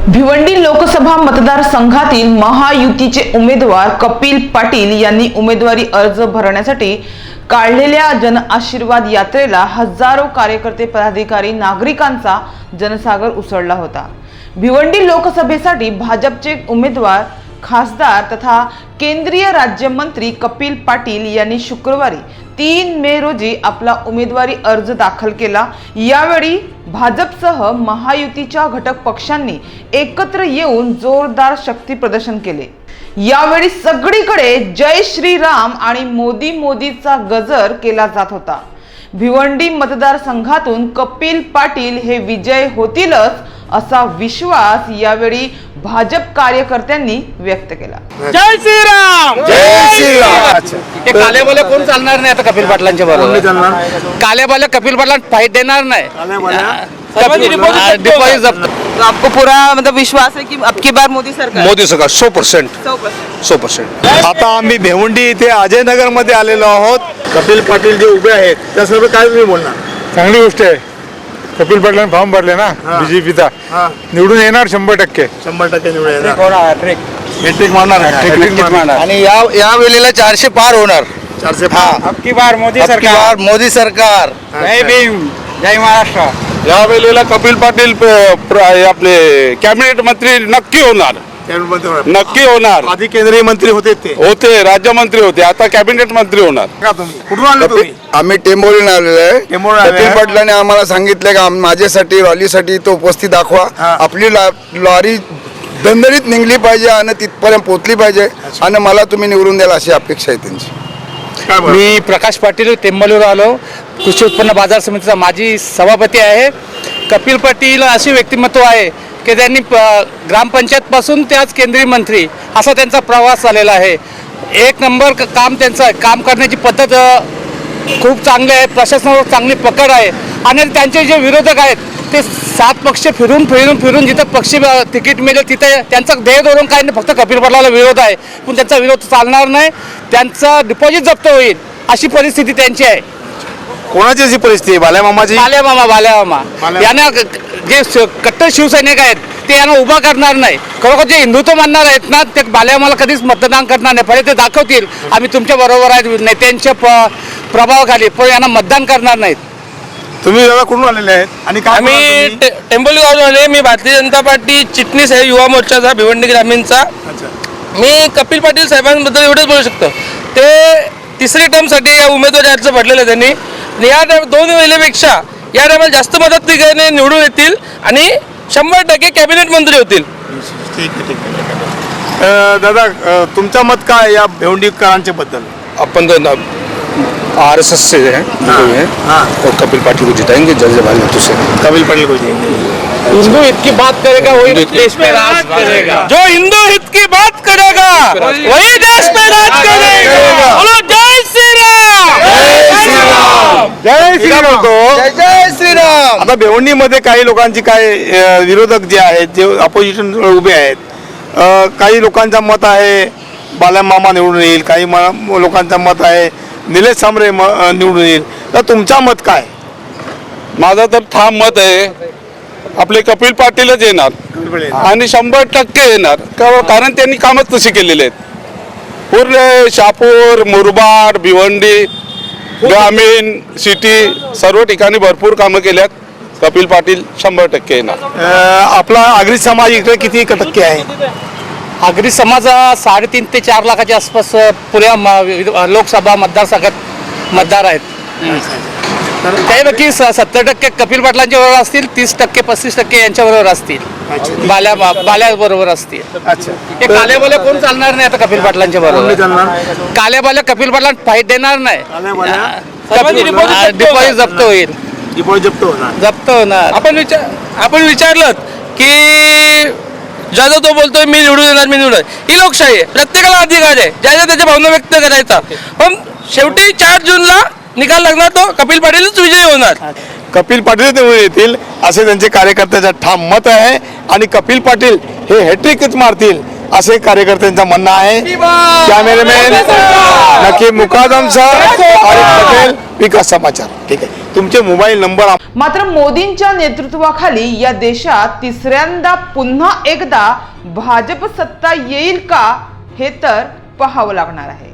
भिवंडी लोकसभा मतदारसंघातील महायुतीचे उमेदवार कपिल पाटील यांनी उमेदवारी अर्ज भरण्यासाठी काढलेल्या जन आशीर्वाद यात्रेला हजारो कार्यकर्ते, पदाधिकारी, नागरिकांचा जनसागर उसळला होता। भिवंडी लोकसभेसाठी भाजपचे उमेदवार खासदार तथा केंद्रीय राज्यमंत्री कपिल पाटील यांनी शुक्रवारी 3 मे रोजी आपला उमेदवारी अर्ज दाखल केला। यावेळी भाजपसह महायुतीच्या घटक पक्षांनी एकत्र येऊन जोरदार शक्ती प्रदर्शन केले। यावेळी सगळीकडे जय श्रीराम आणि मोदी मोदीचा गजर केला जात होता। भिवंडी मतदारसंघातून कपिल पाटील हे विजय होतीलच असा विश्वास यावेळी भाजप कार्यकर्त्यांनी व्यक्त केला। जय श्रीराम, जय श्रीराम। हे कालेबाले कोण चालणार नाही आता कपिल पाटलांच्या बरोबर। कालेबाले कपिल पाटलांना फाईट देणार नाही। डिपॉझिट जप्त। तो आपको पूरा मतलब विश्वास है कि अब की बार मोदी सरकार 100%। आता आम्ही भिवंडी इथे अजयनगर मध्ये आलेलो आहोत। कपिल पाटील जे उभे आहेत त्या सर्व काय तुम्ही बोलणार? चांगली गोष्ट आहे। कपिल पाटलांनी फॉर्म भरले ना बीजेपीचा, निवडून येणार 100%। 100% निवडून येणार। हॅट्रिक मारणार आणि या वेळेला 400 पार होणार। 400 अब की बार मोदी सरकार। जय भीम, जय महाराष्ट्र। या वेळेला कपिल पाटील आपले कॅबिनेट मंत्री नक्की होणार। आधी केंद्रीय मंत्री होते, राज्यमंत्री होते, आता कॅबिनेट मंत्री होणार। कुठून आले तुम्ही? आम्ही टेंबोलीने आलेलो आहे। टेंबोलीने आले कपिल आहे। पाटलांनी आम्हाला सांगितलं की माझ्यासाठी रॅलीसाठी तो उपस्थित दाखवा। आपली लॉरी दणदणीत निघली पाहिजे आणि तिथपर्यंत पोहोचली पाहिजे आणि मला तुम्ही निवडून द्याल अशी अपेक्षा आहे त्यांची। मी प्रकाश पाटील, टेंबलीवर आलो। कृषी उत्पन्न बाजार समितीचा माजी सभापती आहे। कपिल पाटील असे व्यक्तिमत्व आहे की त्यांनी ग्रामपंचायत पासून ते आज केंद्रीय मंत्री असा त्यांचा प्रवास झालेला आहे। एक नंबर काम त्यांचं, काम करण्याची पद्धत खूप चांगली आहे। प्रशासनावर चांगली पकड आहे आणि त्यांचे जे विरोधक आहेत ते 7 पक्ष फिरून जिथं पक्ष तिकीट मिळेल तिथे त्यांचं ध्येय धरून काही नाही, फक्त कपिल पाटलाला विरोध आहे, पण त्यांचा विरोध चालणार नाही। त्यांचा डिपॉझिट जप्त होईल अशी परिस्थिती त्यांची आहे। कोणाची अशी परिस्थिती? बाल्यामामाची? बाल्यामामा यांना जे कट्टर शिवसैनिक आहेत ते यांना उभा करणार नाही। खरोखर जे हिंदुत्व मानणार आहेत ना ते बाल्यामाला कधीच मतदान करणार नाही। पहिले ते दाखवतील आम्ही तुमच्या बरोबर आहेत नेत्यांच्या प्रभावाखाली, पण यांना मतदान करणार नाहीत। तुम्ही दादा कुठून आलेले आहेत आणि काय बोलणार आम्ही तुम्ही? टेंबोली गावचे मी भारतीय जनता पार्टी चिटणीस आहे, युवा मोर्चाचा भिवंडी ग्रामीणचा। मी कपिल पाटील साहेबांबद्दल एवढंच बोलू शकतो, ते 3री टर्मसाठी या उमेदवारी अर्ज भरलेला त्यांनी। या 2 वेळेपेक्षा या टायमाला जास्त मदत निवडून येतील आणि 100% कॅबिनेट मंत्री होतील। ठीक आहे। दादा तुमचं मत काय या भिवंडीकरांच्या बद्दल? अपन तो RSS से हैं और कपिल पाटिल को जिताएंगे जल्द भाजपा से। कपिल पाटील को देंगे। हिंदू हित की बात करेगा वही देश पे राज करेगा। जो हिंदू हित की बात करेगा वही देश पे राज करेगा। बोलो जय श्रीराम, जय श्रीराम। आता भिवंडीमध्ये काही लोकांची काय विरोधक जे आहेत, जे अपोजिशन उभे आहेत, काही लोकांचं मत आहे बाल्यामामा निवडून येईल, काही लोकांचं मत आहे निलेश सांबरे निवडून येईल। तर तुमचा मत काय? माझं तर ठाम मत आहे आपले कपिल पाटीलच येणार आणि 100% येणार, कारण त्यांनी कामच तशी केलेले आहेत। पूर्ण शहापूर, मुरबाड, भिवंडी, ग्रामीण, सिटी सर्व ठिकाणी भरपूर कामं केल्यात। कपिल पाटील 100% येणार। आपला आगरी समाज इकडे किती टक्के आहे? आगरी समाज 3.5 ते 4 लाखाच्या आसपास पुऱ्या लोकसभा मतदारसंघात मतदार आहेत। त्यापैकी 70% कपिल पाटलांच्या बरोबर असतील, 30% 35% यांच्या बरोबर असतील, बाल्या बरोबर असतील। हे कालेबाले कोण चालणार नाही आता कपिल पाटलांच्या बरोबर। कालेबाले कपिल पाटलांना फाईट देणार नाही। डिपॉझिट जप्त होईल। जप्त होणार। आपण विचारलं की ज्यादा तो बोलतोय मी निवडून येणार, ही लोकशाही आहे, प्रत्येकाला अधिकार आहे ज्याच्या त्याच्या भावना व्यक्त करायचा। पण शेवटी 4 जूनला निकाल लागणार, तो कपिल पाटीलच विजयी होणार। कपिल पाटील निवडून येतील असे त्यांचे कार्यकर्त्याचं ठाम मत आहे आणि कपिल पाटील हे हॅट्रिकच मारतील असे कार्यकर्त्यांचं म्हणणं आहे. कॅमेरामॅन नकीब मुकादम सर, आरिफ पटेल, विकास समाचार. ठीक आहे, तुमचे मोबाईल नंबर. मात्र मोदींच्या नेतृत्वाखाली या देशात तिसऱ्यांदा पुन्हा एकदा भाजप सत्ता येईल का, हे तर पाहावं लागणार आहे.